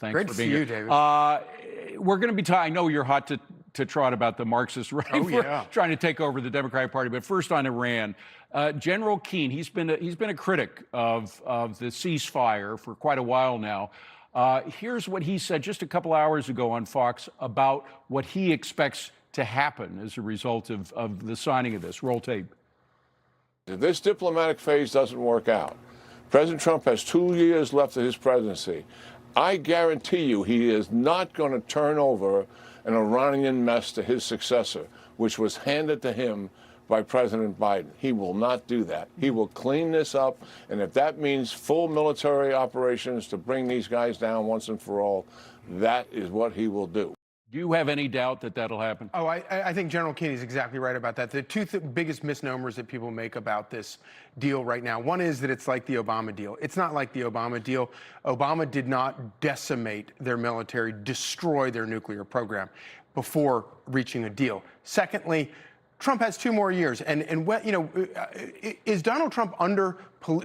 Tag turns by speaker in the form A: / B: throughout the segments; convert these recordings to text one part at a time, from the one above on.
A: Thanks
B: Great
A: for
B: to
A: being
B: see
A: here.
B: you, David.
A: We're going to be talking. I know you're hot to trot about the Marxist right.
B: Oh, yeah.
A: Trying to take over the Democratic Party. But first on Iran, General Keane. He's been a critic of the ceasefire for quite a while now. Here's what he said just a couple hours ago on Fox about what he expects to happen as a result of the signing of this. Roll tape.
C: If this diplomatic phase doesn't work out, President Trump has 2 years left of his presidency. I guarantee you he is not going to turn over an Iranian mess to his successor, which was handed to him by President Biden. He will not do that. He will clean this up, and if that means full military operations to bring these guys down once and for all, that is what he will do.
A: Do you have any doubt that that'll happen?
B: Oh, I think General Keane is exactly right about that. The two biggest misnomers that people make about this deal right now, one is that it's like the Obama deal. It's not like the Obama deal. Obama did not decimate their military, destroy their nuclear program before reaching a deal. Secondly, Trump has 2 more years, and when, you know, is Donald Trump under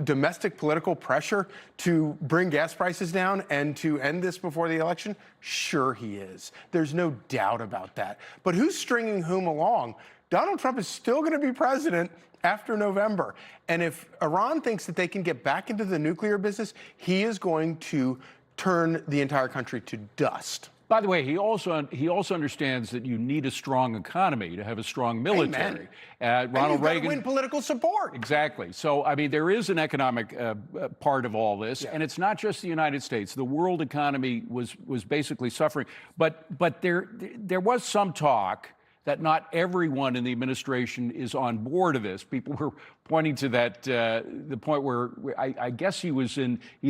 B: domestic political pressure to bring gas prices down and to end this before the election? Sure he is. There's no doubt about that. But who's stringing whom along? Donald Trump is still going to be president after November. And if Iran thinks that they can get back into the nuclear business, he is going to turn the entire country to dust.
A: By the way, he also understands that you need a strong economy to have a strong military. Ronald Reagan
B: win political support.
A: Exactly. So, I mean, there is an economic part of all this, and it's not just the United States. The world economy was basically suffering. But there was some talk that not everyone in the administration is on board of this. People were pointing to that, the point where I guess he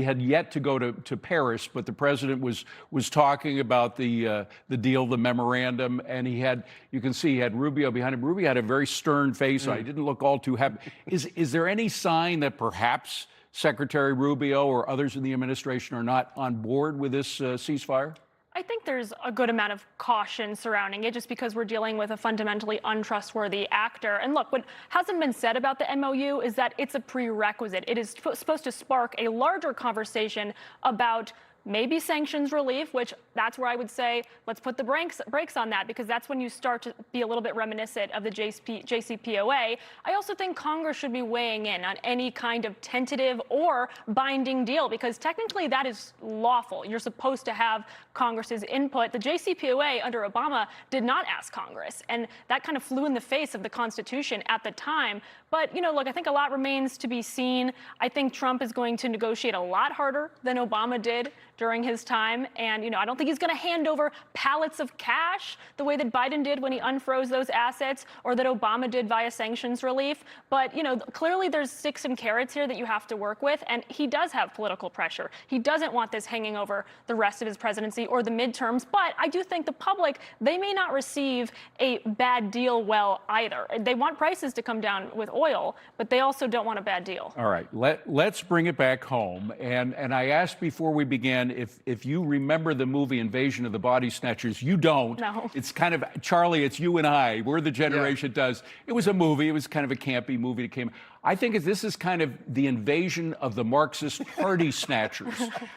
A: had yet to go to Paris, but the president was talking about the deal, the memorandum, and you can see he had Rubio behind him. Rubio had a very stern face on it. He didn't look all too happy. Is there any sign that perhaps Secretary Rubio or others in the administration are not on board with this ceasefire?
D: I think there's a good amount of caution surrounding it just because we're dealing with a fundamentally untrustworthy actor. And look, what hasn't been said about the MOU is that it's a prerequisite. It is supposed to spark a larger conversation about maybe sanctions relief, which that's where I would say let's put the brakes on that, because that's when you start to be a little bit reminiscent of the JCPOA. I also think Congress should be weighing in on any kind of tentative or binding deal, because technically that is lawful. You're supposed to have Congress's input. The JCPOA under Obama did not ask Congress, and that kind of flew in the face of the Constitution at the time. But, you know, look, I think a lot remains to be seen. I think Trump is going to negotiate a lot harder than Obama did during his time. And, you know, I don't think he's going to hand over pallets of cash the way that Biden did when he unfroze those assets, or that Obama did via sanctions relief. But, you know, clearly there's sticks and carrots here that you have to work with. And he does have political pressure. He doesn't want this hanging over the rest of his presidency or the midterms. But I do think the public, they may not receive a bad deal well either. They want prices to come down with oil, but they also don't want a bad deal.
A: All right, let's bring it back home. And I asked before we began if you remember the movie Invasion of the Body Snatchers. You don't.
D: No.
A: It's kind of, Charlie, it's you and I. We're the generation that does. It was a movie. It was kind of a campy movie that came. I think this is kind of the invasion of the Marxist party snatchers,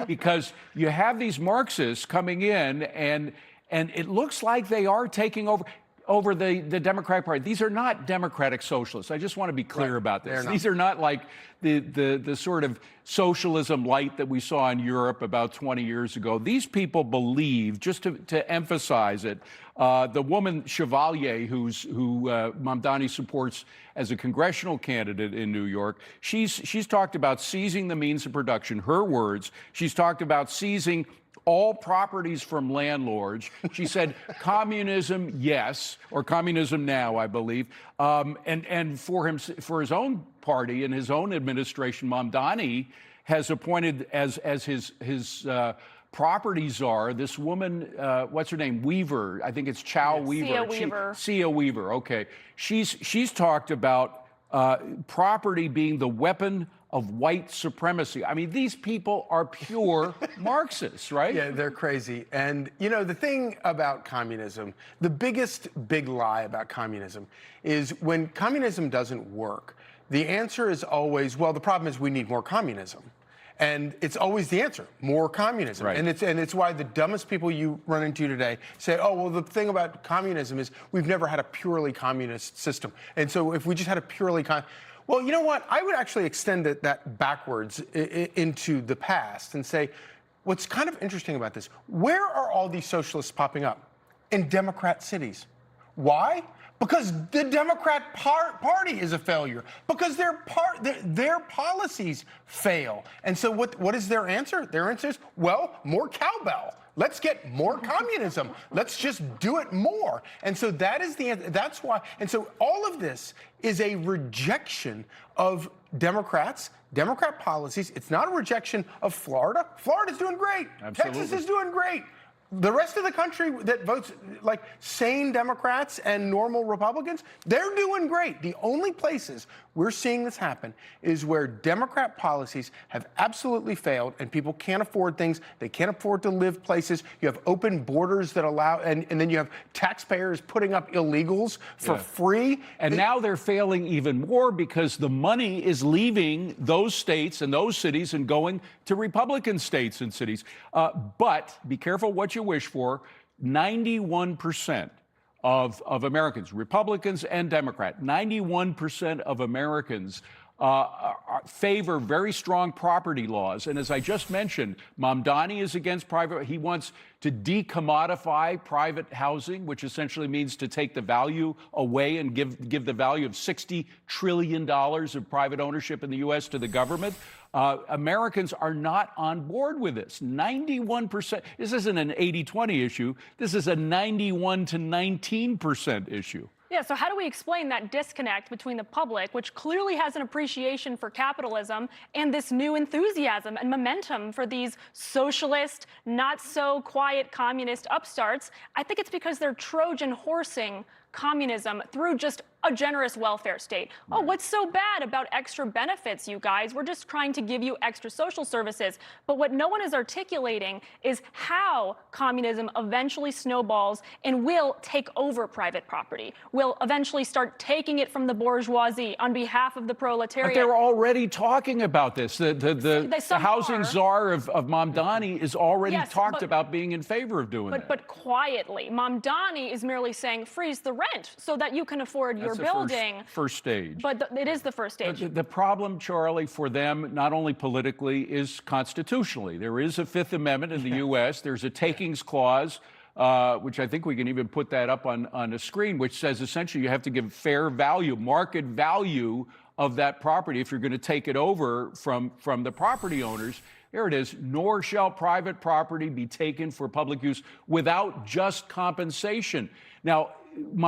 A: because you have these Marxists coming in, and it looks like they are taking over the Democratic Party. These are not democratic socialists. I just want to be clear about this. These are not like the sort of socialism light that we saw in Europe about 20 years ago. These people believe, just to emphasize it, the woman Chevalier, who Mamdani supports as a congressional candidate in New York, she's talked about seizing the means of production, her words. She's talked about seizing all properties from landlords. She said communism, yes, or communism now, I believe. And for his own party and his own administration, Mamdani has appointed as his property czar this woman, what's her name? Weaver. I think it's Chow Weaver. Sia Weaver. Okay. She's talked about property being the weapon of white supremacy. I mean, these people are pure Marxists, right?
B: Yeah, they're crazy. And, you know, the thing about communism, the biggest big lie about communism is when communism doesn't work, the answer is always, well, the problem is we need more communism. And it's always the answer, more communism.
A: Right.
B: And it's why the dumbest people you run into today say, oh, well, the thing about communism is we've never had a purely communist system. And so if we just had a purely well, you know what? I would actually extend that backwards into the past and say, what's kind of interesting about this, where are all these socialists popping up? In Democrat cities. Why? Because the Democrat Party is a failure. Because their policies fail. And so what is their answer? Their answer is, well, more cowbell. Let's get more communism. Let's just do it more. And so that is the answer. That's why. And so all of this is a rejection of Democrat policies. It's not a rejection of Florida. Florida's doing great.
A: Absolutely.
B: Texas is doing great. The rest of the country that votes like sane Democrats and normal Republicans, they're doing great. The only places we're seeing this happen is where Democrat policies have absolutely failed and people can't afford things. They can't afford to live places. You have open borders that allow, and then you have taxpayers putting up illegals for free.
A: And now they're failing even more because the money is leaving those states and those cities and going to Republican states and cities. But be careful what you wish for. 91% of Americans, Republicans and Democrat, 91% of Americans favor very strong property laws. And as I just mentioned, Downey is against private. He wants to decommodify private housing, which essentially means to take the value away and give the value of $60 trillion of private ownership in the U.S. to the government. Americans are not on board with this. 91%. This isn't an 80-20 issue. This is a 91 to 19% issue.
D: Yeah, so how do we explain that disconnect between the public, which clearly has an appreciation for capitalism, and this new enthusiasm and momentum for these socialist, not so quiet communist upstarts? I think it's because they're Trojan horsing communism through just a generous welfare state. Oh, what's so bad about extra benefits, you guys? We're just trying to give you extra social services. But what no one is articulating is how communism eventually snowballs and will take over private property, will eventually start taking it from the bourgeoisie on behalf of the proletariat.
A: But they're already talking about this. The housing czar of Downey is already talked about being in favor of doing that.
D: But quietly. Downey is merely saying freeze the rent so that you can afford your building.
A: First stage.
D: But it is the first stage.
A: The problem, Charlie, for them, not only politically, is constitutionally. There is a Fifth Amendment in the U.S. There's a takings clause, which I think we can even put that up on a screen, which says essentially you have to give fair value, market value of that property if you're going to take it over from the property owners. Here it is. Nor shall private property be taken for public use without just compensation. Now,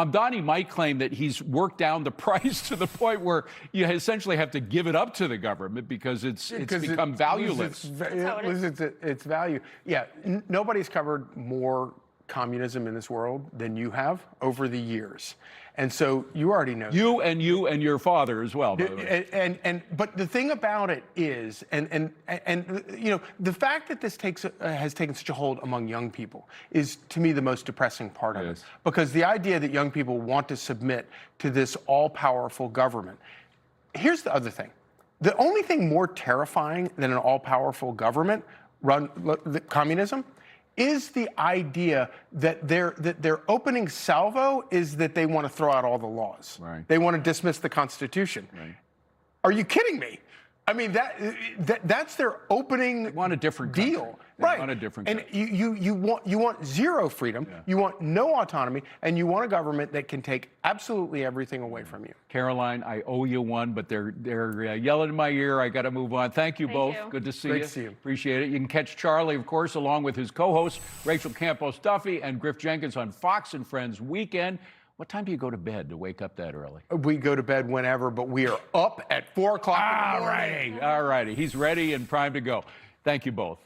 A: Downey might claim that he's worked down the price to the point where you essentially have to give it up to the government because it's become valueless.
B: It loses its value. Yeah, nobody's covered more communism in this world than you have over the years. And so you already know.
A: You and your father as well, by the way.
B: But the thing about it is, and you know, the fact that this has taken such a hold among young people is, to me, the most depressing part of it. Because the idea that young people want to submit to this all-powerful government. Here's the other thing. The only thing more terrifying than an all-powerful government communism is the idea that their opening salvo is that they want to throw out all the laws.
A: Right.
B: They want to dismiss the Constitution. Right. Are you kidding me? I mean, that's their opening
A: they want a different
B: deal.
A: Country. They
B: Right.
A: want a different
B: and
A: country.
B: you want zero freedom, you want no autonomy, and you want a government that can take absolutely everything away from you.
A: Caroline, I owe you one, but they're yelling in my ear. I got to move on. Thank you both. Good to see you.
B: Great to see you.
A: Appreciate it. You can catch Charlie, of course, along with his co-hosts Rachel Campos Duffy and Griff Jenkins on Fox and Friends Weekend. What time do you go to bed to wake up that early?
B: We go to bed whenever, but we are up at 4 o'clock in the morning.
A: All righty. He's ready and primed to go. Thank you both.